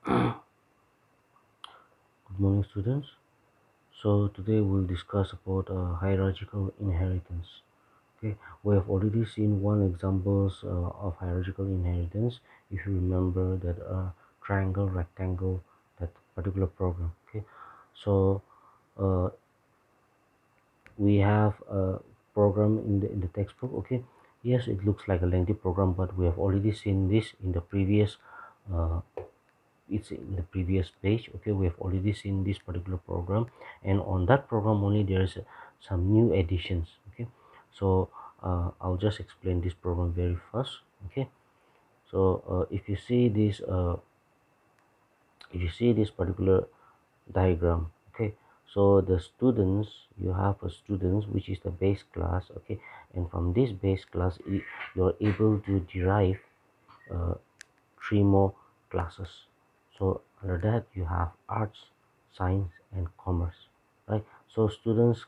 Good morning, students. So today we'll discuss about hierarchical inheritance. Okay, we have already seen one examples of hierarchical inheritance. If you remember that triangle, rectangle, that particular program. Okay, so uh, we have a program in the textbook. Okay, yes, it looks like a lengthy program, but we have already seen this in the previous uh, it's in the previous page. Okay, we have already seen this particular program, and on that program only there's some new additions. Okay, so I'll just explain this program very fast. Okay, so if you see this particular diagram. Okay, so the students, you have a students which is the base class. Okay, and from this base class you're able to derive uh, three more classes. So under that you have arts, science, and commerce, right? So students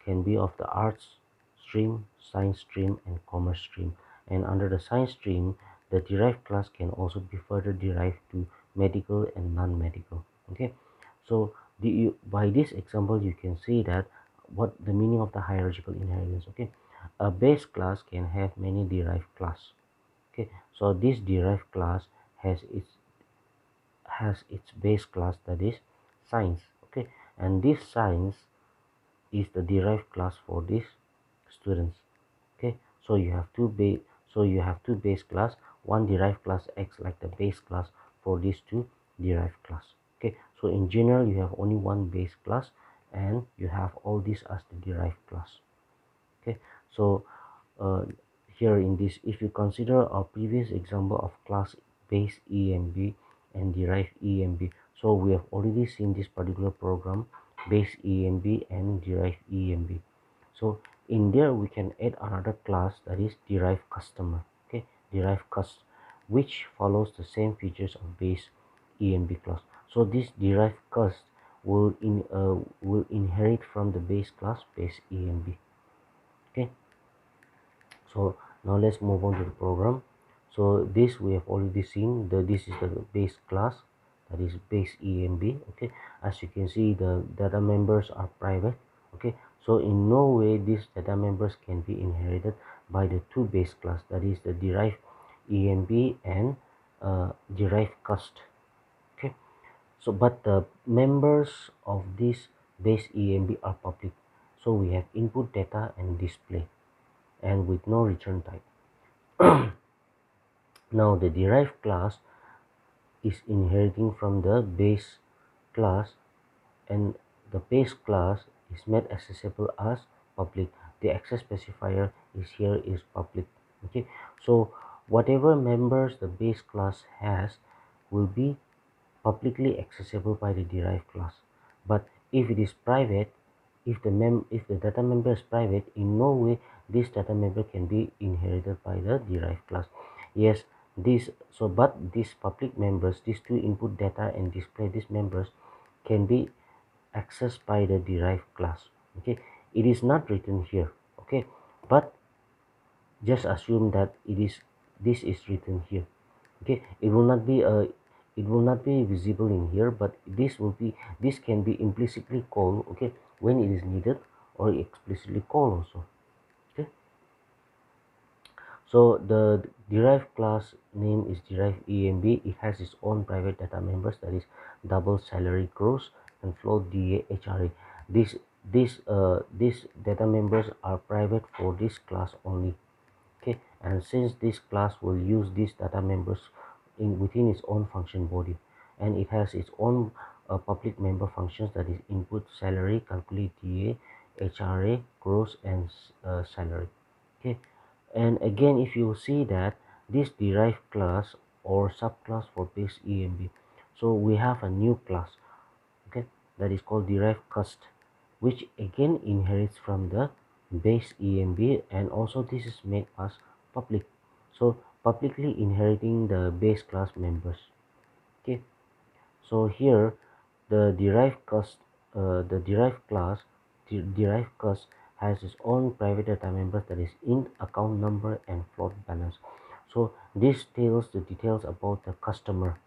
can be of the arts stream, science stream, and commerce stream. And under the science stream, the derived class can also be further derived to medical and non-medical. Okay, so by this example you can see that what the meaning of the hierarchical inheritance. Okay, a base class can have many derived class. Okay, so this derived class has its base class, that is science. Okay, and this science is the derived class for these students. Okay, so you have two base class. One derived class acts like the base class for these two derived class. Okay, so in general you have only one base class, and you have all these as the derived class. Okay, so uh, here in this, if you consider our previous example of class base EMB and derived EMB, so we have already seen this particular program, base EMB and derived EMB. So in there we can add another class, that is derived customer. Okay, derived cust, which follows the same features of base EMB class. So this derived cust will inherit from the base class base EMB. Okay, so now let's move on to the program. So this we have already seen, this is the base class, that is base EMB. Okay, as you can see the data members are private. Okay, so in no way these data members can be inherited by the two base class, that is the derived EMB and derived cust. Okay, so but the members of this base EMB are public, so we have input data and display, and with no return type. Now the derived class is inheriting from the base class, and the base class is made accessible as public. The access specifier is here is public. Okay, so whatever members the base class has will be publicly accessible by the derived class. But if it is private, if the data member is private, in no way this data member can be inherited by the derived class. Yes, this so but these public members, these two input data and display, these members can be accessed by the derived class. Okay, it is not written here. Okay, but just assume that this is written here. Okay, it will not be visible in here, but this can be implicitly called, okay, when it is needed, or explicitly called also. Okay, so the derived class name is derived EMB. It has its own private data members, that is double salary gross and float DA HRA. These data members are private for this class only. Okay, and since this class will use these data members within its own function body, and it has its own public member functions, that is input salary, calculate DA, HRA, gross, and salary. Okay, and again if you see that this derived class or subclass for base EMB, so we have a new class, okay, that is called derived cust, which again inherits from the base EMB, and also this is made as public, so publicly inheriting the base class members. Okay, so here the derived cust, the derived class, the derived cust has its own private data members, that is int, account number, and float balance. So this tells the details about the customer,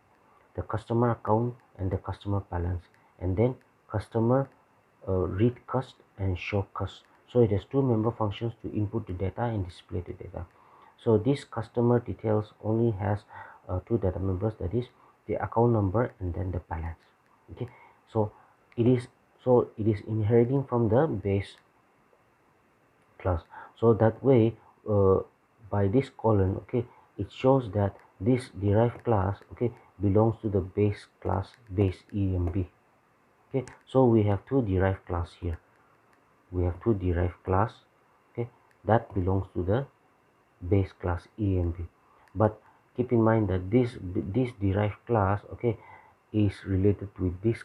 the customer account and the customer balance, and then customer read cust and show cust. So it has two member functions to input the data and display the data. So this customer details only has two data members, that is the account number and then the balance. Okay, so it is inheriting from the base class. So that way, uh, by this colon, okay, it shows that this derived class, okay, belongs to the base class base emb. Okay, so we have two derived class here. We have two derived class, okay, that belongs to the base class emb. But keep in mind that this derived class, okay, is related with this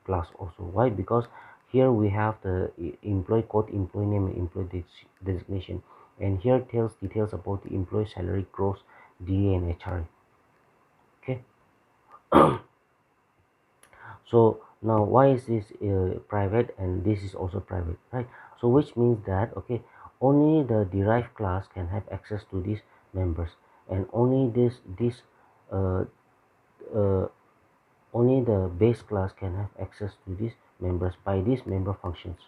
class also. Why? Because here we have the employee code, employee name, and employee designation, and here tells details about the employee salary, gross, DA, and HRA. Okay, so now why is this private and this is also private, right? So which means that, okay, only the derived class can have access to these members, and only this uh, uh, only the base class can have access to these members by these member functions.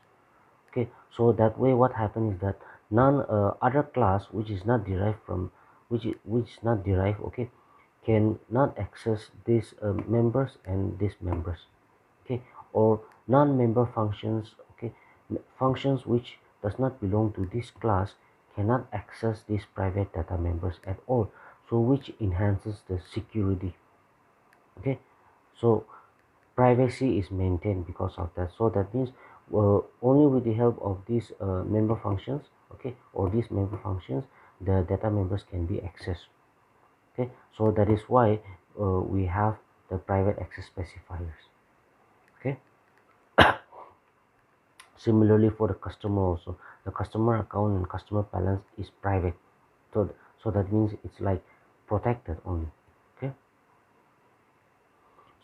Okay, so that way what happens is that none other class which is not derived from which is not derived, okay, can not access these members and these members. Okay, or non-member functions, okay, functions which does not belong to this class cannot access these private data members at all, so which enhances the security. Okay, so privacy is maintained because of that. So that means only with the help of these member functions, okay, or these member functions, the data members can be accessed. Okay, so that is why we have the private access specifiers. Okay, similarly for the customer also, the customer account and customer balance is private. So that means it's like protected only. Okay,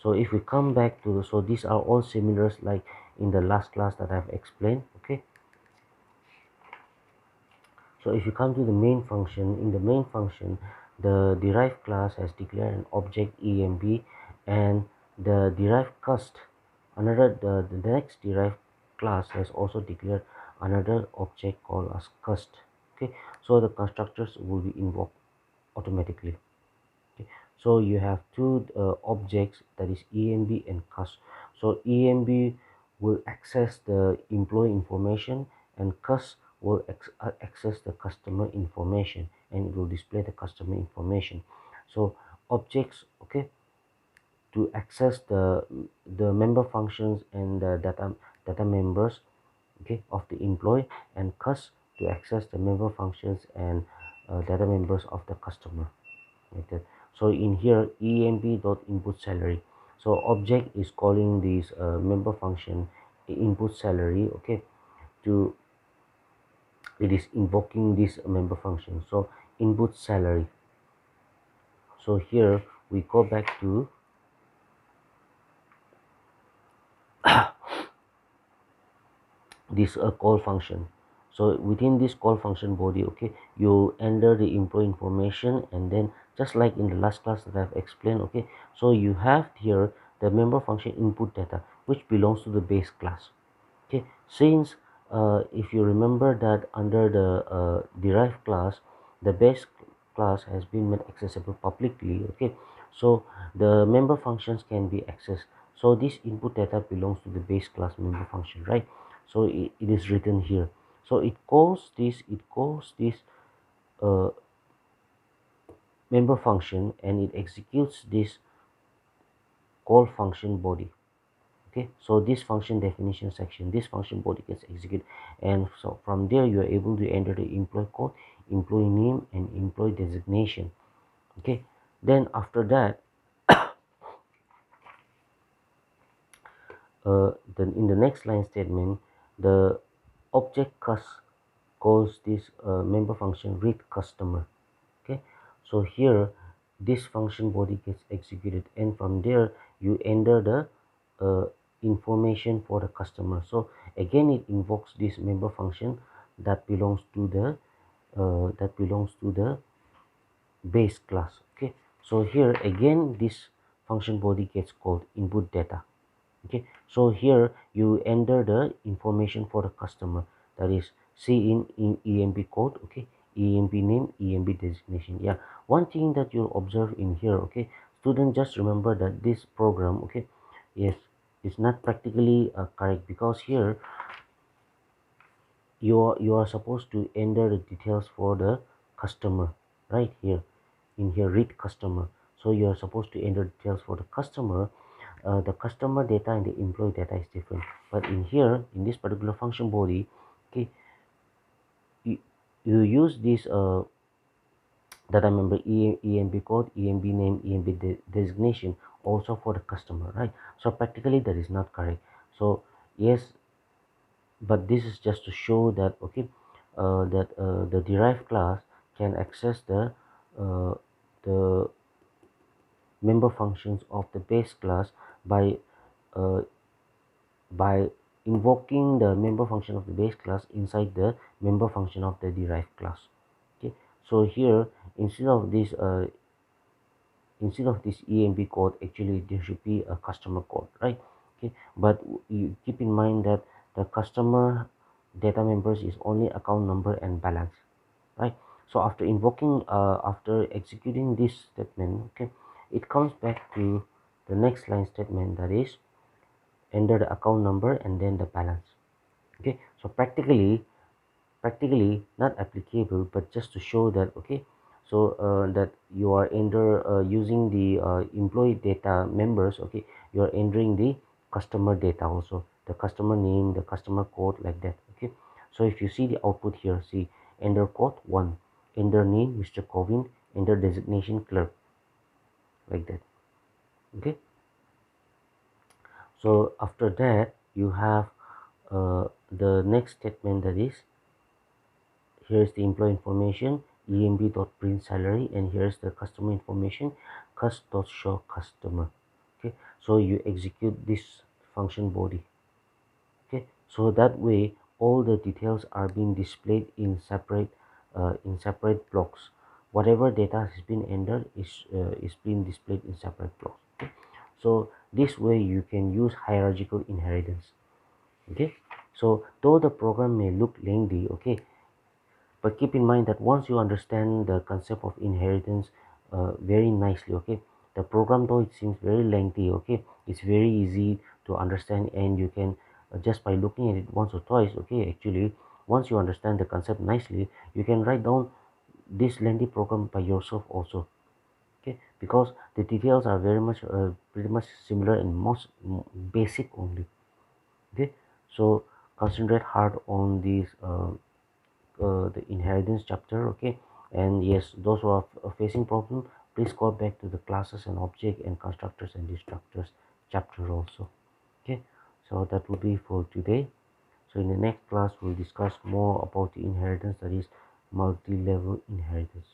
so if we come back to so these are all similars like in the last class that I've explained. Okay, so if you come to the main function, in the main function, the derived class has declared an object emb, and the derived cust, the next derived class has also declared another object called as cust. Okay, so the constructors will be invoked automatically. Okay, so you have two objects, that is emb and cust. So emb will access the employee information, and cust will access the customer information, and it will display the customer information. So objects, okay, to access the member functions and the data members, okay, of the employee, and cust to access the member functions and data members of the customer, like that. So in here emb dot input salary, so object is calling this member function input salary, okay, to it is invoking this member function, so input salary. So here we go back to this call function. So within this call function body, okay, you enter the employee information, and then just like in the last class that I've explained, okay, so you have here the member function input data which belongs to the base class. Okay, since if you remember that under the derived class, the base class has been made accessible publicly, okay, so the member functions can be accessed. So this input data belongs to the base class member function, right? So it is written here. So it calls this uh, member function, and it executes this call function body. Okay, so this function definition section, this function body gets executed, and so from there you are able to enter the employee code, employee name, and employee designation. Okay, then after that, then in the next line statement, the object cust calls this member function read customer. Okay, so here this function body gets executed, and from there you enter the information for the customer. So again it invokes this member function that belongs to the base class. Okay, so here again this function body gets called input data. Okay, so here you enter the information for the customer, that is C in EMB code. Okay, EMB name, EMB designation. Yeah, one thing that you'll observe in here, okay, student, just remember that this program, okay, yes, it's not practically correct, because here you are supposed to enter the details for the customer right here. In here, read customer, so you are supposed to enter details for the customer. The customer data and the employee data is different, but in here, in this particular function body, okay, you, you use this data member, EMB code, EMB name, EMB designation also for the customer, right? So practically that is not correct. So yes, but this is just to show that, okay, the derived class can access uh, the member functions of the base class by uh, by invoking the member function of the base class inside the member function of the derived class. Okay, so here, instead of this EMB code, actually there should be a customer code, right? Okay, but you keep in mind that the customer data members is only account number and balance, right? So after invoking after executing this statement, okay, it comes back to the next line statement, that is enter the account number and then the balance. Okay, so practically not applicable, but just to show that, okay, so that you are using the employee data members, okay, you are entering the customer data also, the customer name, the customer code, like that. Okay, so if you see the output here, see, enter code 1, enter name Mr. Covin, enter designation clerk, like that. Okay, so after that you have the next statement, that is, here's the employee information, emb.print salary, and here's the customer information, cust.show customer. Okay, so you execute this function body. Okay, so that way all the details are being displayed in separate blocks. Whatever data has been entered is being displayed in separate blocks. Okay, so this way you can use hierarchical inheritance. Okay, so though the program may look lengthy, okay, but keep in mind that once you understand the concept of inheritance very nicely, okay, the program, though it seems very lengthy, okay, it's very easy to understand, and you can just by looking at it once or twice, okay, actually once you understand the concept nicely, you can write down this lengthy program by yourself also. Okay, because the details are very much pretty much similar and most basic only. Okay, so concentrate hard on these the inheritance chapter. Okay, and yes, those who are facing problem, please go back to the classes and object and constructors and destructors chapter also. Okay, so that will be for today. So in the next class we'll discuss more about the inheritance, that is multi-level inheritance.